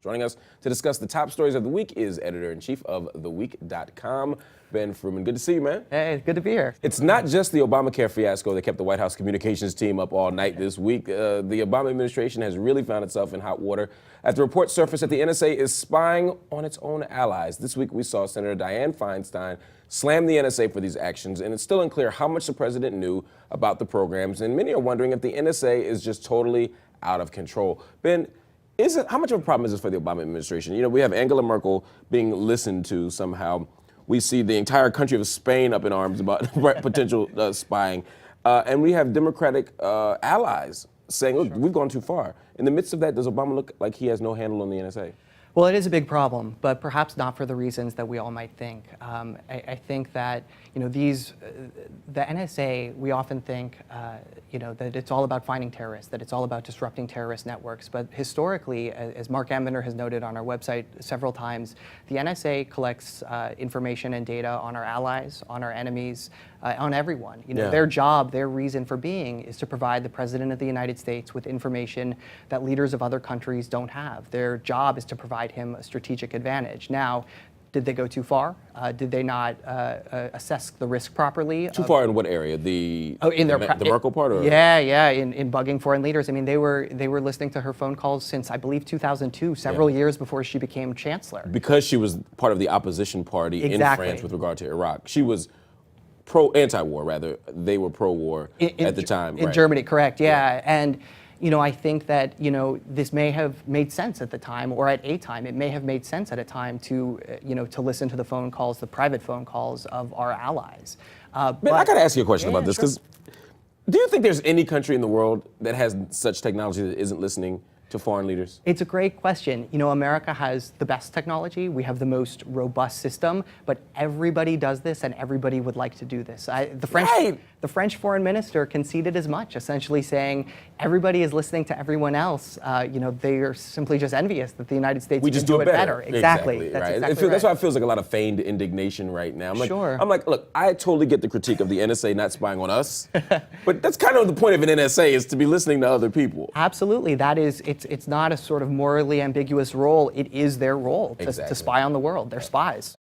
Joining us to discuss the top stories of the week is editor-in-chief of theweek.com, Ben Frumin. Good to see you, man. Hey, good to be here. It's not just the Obamacare fiasco that kept the White House communications team up all night this week. The Obama administration has really found itself in hot water after reports surfaced that the NSA is spying on its own allies. This week we saw Senator Dianne Feinstein slam the NSA for these actions, and it's still unclear how much the president knew about the programs, and many are wondering if the NSA is just totally out of control. Ben, how much of a problem is this for the Obama administration? You know, we have Angela Merkel being listened to somehow. We see the entire country of Spain up in arms about potential spying. And we have Democratic allies saying, look, we've gone too far. In the midst of that, does Obama look like he has no handle on the NSA? Well, it is a big problem, but perhaps not for the reasons that we all might think. I think that, you know, the NSA, we often think, that it's all about finding terrorists, that it's all about disrupting terrorist networks. But historically, as Mark Ambener has noted on our website several times, the NSA collects information and data on our allies, on our enemies, on everyone. You know, their job, their reason for being is to provide the President of the United States with information that leaders of other countries don't have. Their job is to provide him a strategic advantage. Now, did they go too far? Did they not assess the risk properly? Too far in what area? The Merkel part? Or? Yeah, in bugging foreign leaders. I mean, they were listening to her phone calls since, I believe, 2002, several years before she became chancellor. Because she was part of the opposition party in France with regard to Iraq. She was anti-war, rather. They were pro-war at the time. In Germany, correct, yeah. And, you know, I think that, you know, this may have made sense at the time, or at a time, it may have made sense at a time to, to listen to the phone calls, the private phone calls of our allies. But I got to ask you a question about this, because do you think there's any country in the world that has such technology that isn't listening to foreign leaders? It's a great question. You know, America has the best technology. We have the most robust system, but everybody does this and everybody would like to do this. The French foreign minister conceded as much, essentially saying everybody is listening to everyone else. They are simply just envious that the United States can do it better. Exactly. That's why it feels like a lot of feigned indignation right now. I'm like, look, I totally get the critique of the NSA not spying on us, but that's kind of the point of an NSA, is to be listening to other people. Absolutely. That is, it's not a sort of morally ambiguous role. It is their role to spy on the world. They're spies.